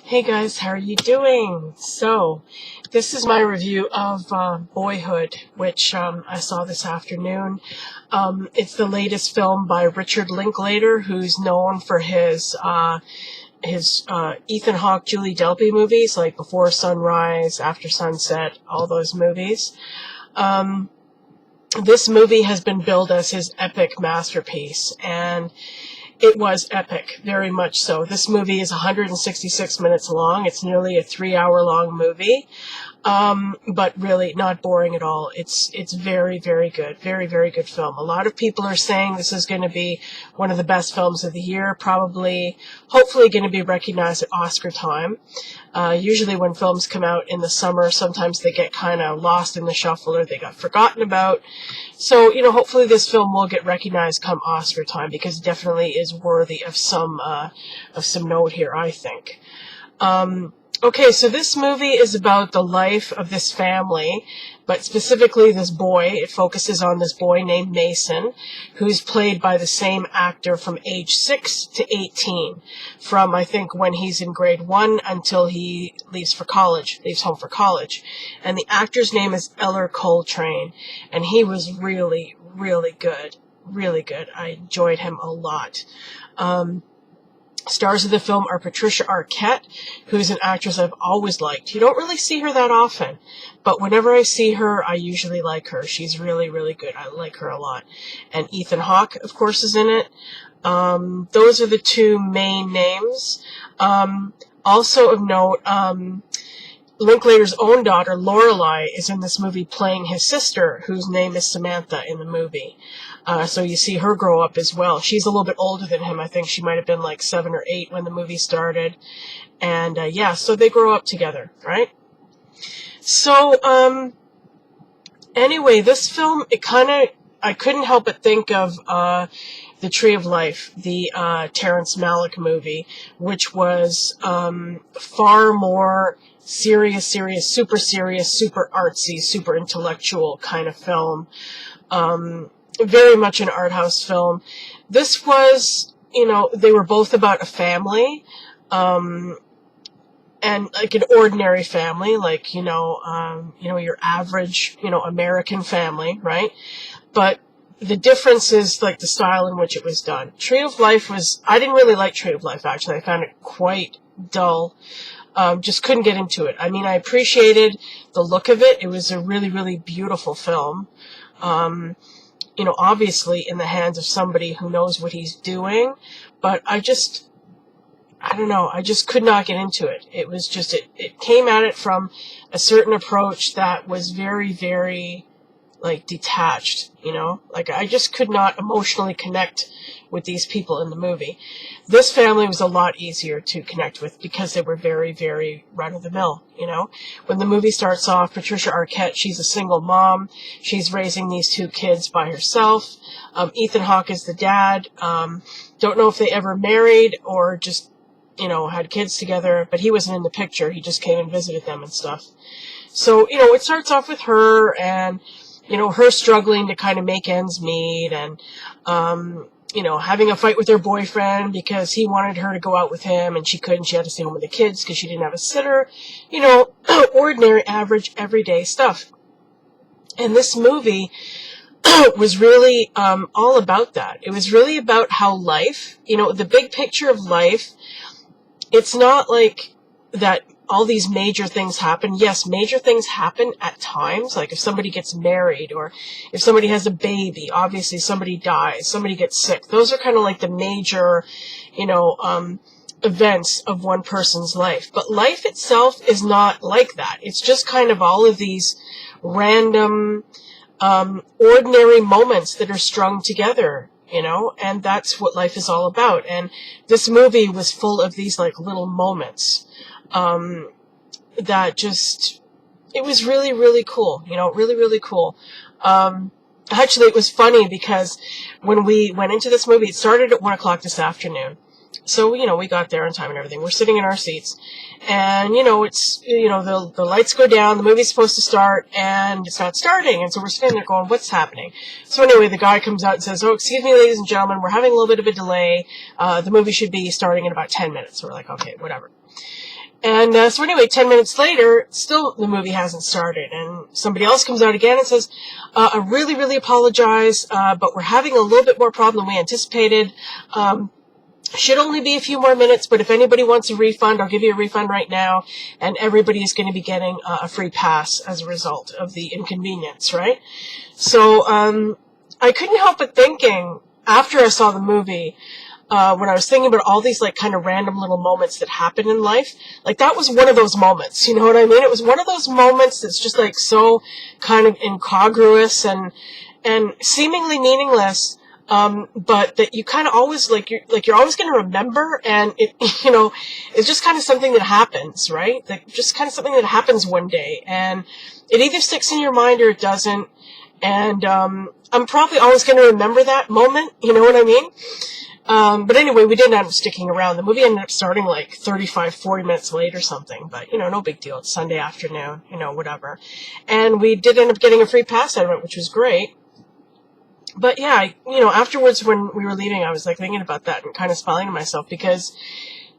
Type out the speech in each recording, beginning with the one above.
Hey guys, how are you doing? So, this is my review of Boyhood, which I saw this afternoon. It's the latest film by Richard Linklater, who's known for his Ethan Hawke, Julie Delpy movies, like Before Sunrise, After Sunset, all those movies. This movie has been billed as his epic masterpiece, and it was epic, very much so. This movie is 166 minutes long. It's nearly a 3-hour long movie, but really not boring at all. It's very, very good. Very, very good film. A lot of people are saying this is going to be one of the best films of the year, probably, hopefully going to be recognized at Oscar time. Usually when films come out in the summer, sometimes they get kind of lost in the shuffle or they got forgotten about. So, hopefully this film will get recognized come Oscar time, because it definitely is worthy of some note here, I think. Okay, so this movie is about the life of this family, but specifically this boy. It focuses on this boy named Mason, who's played by the same actor from age 6 to 18, from, I think, when he's in grade 1 until he leaves home for college. And the actor's name is Ellar Coltrane, and he was really, really good. Really good. I enjoyed him a lot. Stars of the film are Patricia Arquette, who's an actress I've always liked. You don't really see her that often, but whenever I see her, I usually like her. She's really, really good. I like her a lot. And Ethan Hawke, of course, is in it. Those are the two main names. Also of note, Linklater's own daughter, Lorelai, is in this movie playing his sister, whose name is Samantha in the movie. So you see her grow up as well. She's a little bit older than him. I think she might have been like 7 or 8 when the movie started. And so they grow up together, right? So, anyway, this film, I couldn't help but think of The Tree of Life, the Terrence Malick movie, which was far more serious, super artsy, super intellectual kind of film. Very much an art house film. This was, they were both about a family, and like an ordinary family, like, your average, American family, right? But the difference is like the style in which it was done. Tree of Life I didn't really like Tree of Life, actually. I found it quite dull. Just couldn't get into it. I mean, I appreciated the look of it. It was a really, really beautiful film. Obviously in the hands of somebody who knows what he's doing, but I just could not get into it. It was just, it came at it from a certain approach that was very, very, like, detached, like I just could not emotionally connect with these people in the movie. This family was a lot easier to connect with because they were very, very run-of-the-mill, When the movie starts off, Patricia Arquette, she's a single mom. She's raising these 2 kids by herself. Ethan Hawke is the dad. Don't know if they ever married or just, had kids together, but he wasn't in the picture. He just came and visited them and stuff. So, it starts off with her and, her struggling to kind of make ends meet and, having a fight with her boyfriend because he wanted her to go out with him and she couldn't. She had to stay home with the kids because she didn't have a sitter. Ordinary, average, everyday stuff. And this movie was really all about that. It was really about how life, the big picture of life, it's not like that all these major things happen. Yes, major things happen at times, like if somebody gets married or if somebody has a baby, obviously somebody dies, somebody gets sick. Those are kind of like the major, events of one person's life. But life itself is not like that. It's just kind of all of these random, ordinary moments that are strung together, and that's what life is all about. And this movie was full of these like little moments. That just, it was really, really cool, really, really cool. Actually, it was funny because when we went into this movie, it started at 1 o'clock this afternoon. So, we got there on time and everything. We're sitting in our seats and, it's, the lights go down, the movie's supposed to start and it's not starting. And so we're sitting there going, what's happening? So anyway, the guy comes out and says, oh, excuse me, ladies and gentlemen, we're having a little bit of a delay. The movie should be starting in about 10 minutes. So we're like, okay, whatever. And so anyway, 10 minutes later, still the movie hasn't started. And somebody else comes out again and says, I really, really apologize, but we're having a little bit more problem than we anticipated. Should only be a few more minutes, but if anybody wants a refund, I'll give you a refund right now. And everybody is going to be getting a free pass as a result of the inconvenience, right? So I couldn't help but thinking, after I saw the movie, when I was thinking about all these like kind of random little moments that happen in life, like that was one of those moments, you know what I mean? It was one of those moments that's just like so kind of incongruous and seemingly meaningless, but that you kind of always you're always going to remember, and it, you know, it's just kind of something that happens, right? Like just kind of something that happens one day, and it either sticks in your mind or it doesn't. And I'm probably always going to remember that moment, you know what I mean? But anyway, we didn't end up sticking around. The movie ended up starting like 35, 40 minutes late or something. But, you know, no big deal. It's Sunday afternoon, you know, whatever. And we did end up getting a free pass out of it, which was great. But yeah, you know, afterwards when we were leaving, I was like thinking about that and kind of smiling to myself, because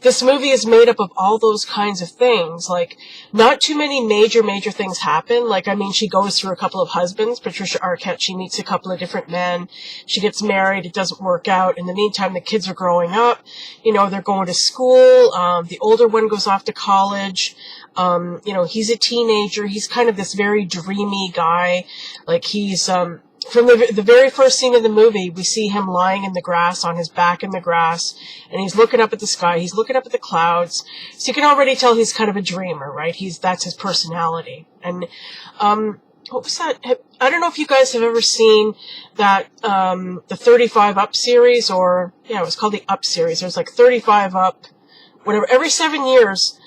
this movie is made up of all those kinds of things. Like, not too many major things happen. Like, I mean, she goes through a couple of husbands. Patricia Arquette, she meets a couple of different men. She gets married. It doesn't work out. In the meantime, the kids are growing up. You know, they're going to school. The older one goes off to college. You know, he's a teenager. He's kind of this very dreamy guy. Like, he's, from the very first scene of the movie, we see him lying in the grass, on his back in the grass, and he's looking up at the sky, he's looking up at the clouds, so you can already tell he's kind of a dreamer, right? That's his personality. And, what was that? I don't know if you guys have ever seen that, the 35 Up series, or, yeah, it was called the Up series. There's like 35 Up, whatever. Every 7 years,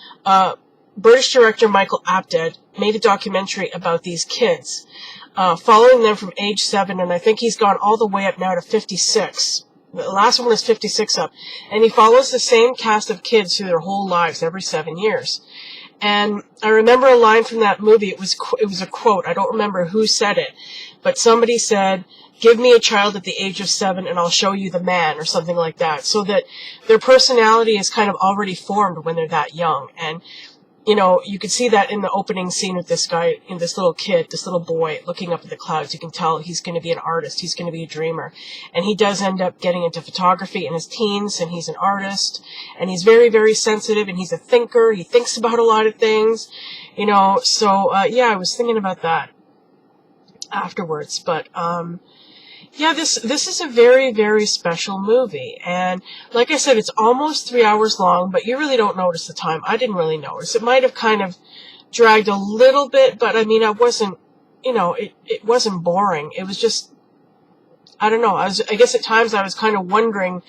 British director Michael Apted made a documentary about these kids, following them from age 7, and I think he's gone all the way up now to 56. The last one was 56 Up. And he follows the same cast of kids through their whole lives every 7 years. And I remember a line from that movie. It was a quote. I don't remember who said it, but somebody said, "Give me a child at the age of 7 and I'll show you the man," or something like that. So that their personality is kind of already formed when they're that young. And you know, you could see that in the opening scene with this guy, in this little kid, this little boy looking up at the clouds. You can tell he's going to be an artist. He's going to be a dreamer. And he does end up getting into photography in his teens, and he's an artist. And he's very, very sensitive, and he's a thinker. He thinks about a lot of things, you know. So, yeah, I was thinking about that afterwards. But, yeah, this is a very, very special movie. And like I said, it's almost 3 hours long, but you really don't notice the time. I didn't really notice. It might have kind of dragged a little bit, but I mean, I wasn't, you know, it wasn't boring. It was just, I don't know. I guess at times I was kind of wondering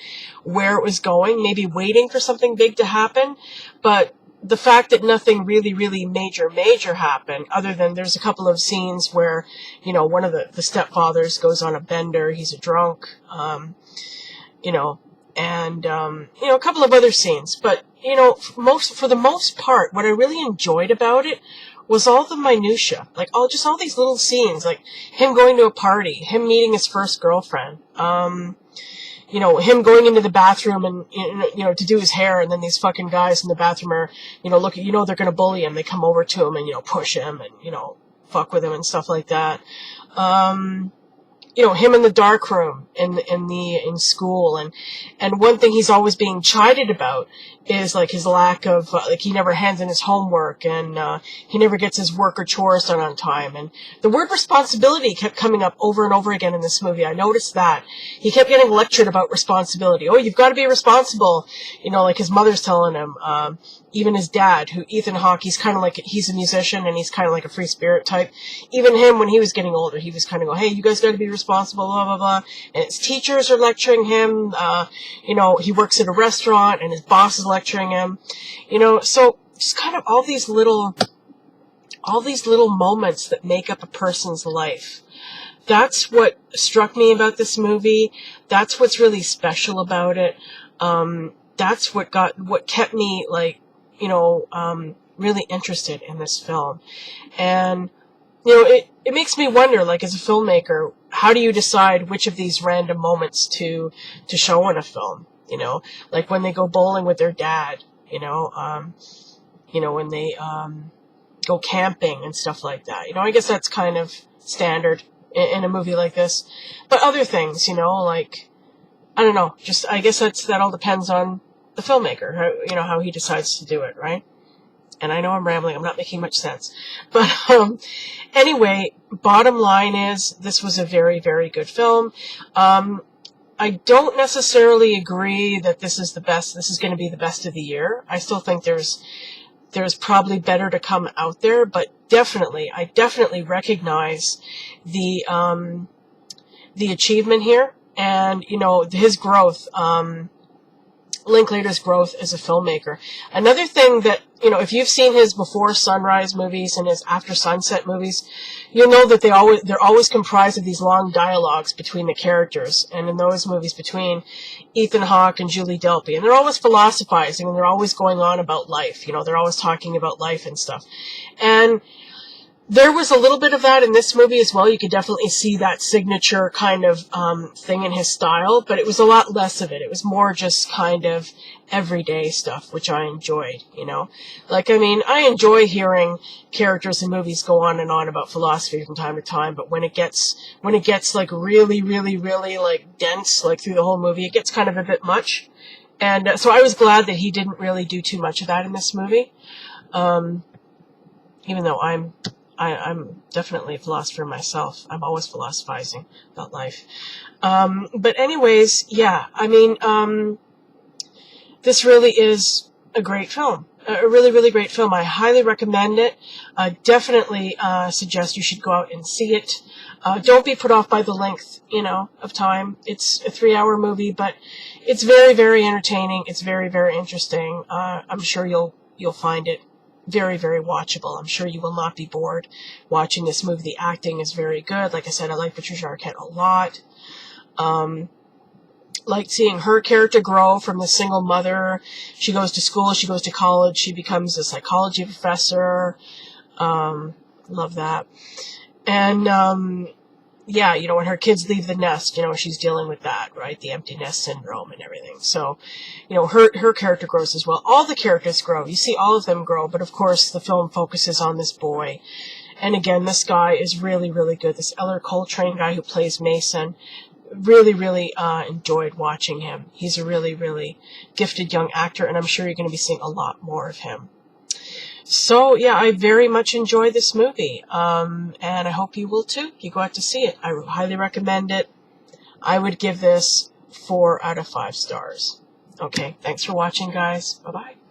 where it was going, maybe waiting for something big to happen. But the fact that nothing really, really major happened, other than there's a couple of scenes where, you know, one of the stepfathers goes on a bender, he's a drunk, you know, and, you know, a couple of other scenes. But, you know, for the most part, what I really enjoyed about it was all the minutia, like all these little scenes, like him going to a party, him meeting his first girlfriend, you know, him going into the bathroom and, you know, to do his hair, and then these fucking guys in the bathroom are, you know, look, you know, they're going to bully him. They come over to him and, you know, push him and, you know, fuck with him and stuff like that. You know, him in the dark room in school. And one thing he's always being chided about is like his lack of, like he never hands in his homework, and, he never gets his work or chores done on time. And the word responsibility kept coming up over and over again in this movie. I noticed that. He kept getting lectured about responsibility. Oh, you've got to be responsible. You know, like his mother's telling him, even his dad, Ethan Hawke, he's kind of like, he's a musician and he's kind of like a free spirit type. Even him, when he was getting older, he was kind of go, hey, you guys got to be responsible, blah, blah, blah. And his teachers are lecturing him. You know, he works at a restaurant and his boss is lecturing him. You know, so just kind of all these little moments that make up a person's life. That's what struck me about this movie. That's what's really special about it. That's what kept me, like, you know, really interested in this film. And, you know, it makes me wonder, like, as a filmmaker, how do you decide which of these random moments to show in a film? You know, like when they go bowling with their dad, you know, you know, when they go camping and stuff like that. You know, I guess that's kind of standard in a movie like this. But other things, you know, like, I don't know, just, I guess that all depends on the filmmaker, how, you know, how he decides to do it, right? And I know I'm rambling, I'm not making much sense. But anyway, bottom line is, this was a very, very good film. I don't necessarily agree that this is going to be the best of the year. I still think there's probably better to come out there, but I definitely recognize the achievement here, and, you know, his growth, Linklater's growth as a filmmaker. Another thing that, you know, if you've seen his before sunrise movies and his after sunset movies, you'll know that they're always comprised of these long dialogues between the characters, and in those movies between Ethan Hawke and Julie Delpy, and they're always philosophizing, and they're always going on about life, you know, they're always talking about life and stuff. And there was a little bit of that in this movie as well. You could definitely see that signature kind of thing in his style, but it was a lot less of it. It was more just kind of everyday stuff, which I enjoyed, you know. Like, I mean, I enjoy hearing characters in movies go on and on about philosophy from time to time, but when it gets like really, really, really like dense, like through the whole movie, it gets kind of a bit much. And so I was glad that he didn't really do too much of that in this movie. Even though I'm definitely a philosopher myself. I'm always philosophizing about life. But anyways, yeah, I mean, this really is a great film. A really, really great film. I highly recommend it. Definitely suggest you should go out and see it. Don't be put off by the length, you know, of time. It's a 3-hour movie, but it's very, very entertaining. It's very, very interesting. I'm sure you'll find it very, very watchable. I'm sure you will not be bored watching this movie. The acting is very good. Like I said, I like Patricia Arquette a lot. Like seeing her character grow from the single mother. She goes to school, she goes to college, she becomes a psychology professor. Love that. And, yeah, you know, when her kids leave the nest, you know, she's dealing with that, right? The empty nest syndrome and everything. So, you know, her character grows as well. All the characters grow. You see all of them grow, but of course the film focuses on this boy. And again, this guy is really, really good. This Ellar Coltrane guy who plays Mason, really, really enjoyed watching him. He's a really, really gifted young actor, and I'm sure you're going to be seeing a lot more of him. So, yeah, I very much enjoyed this movie, and I hope you will too. You go out to see it. I highly recommend it. I would give this 4 out of 5 stars. Okay, thanks for watching, guys. Bye-bye.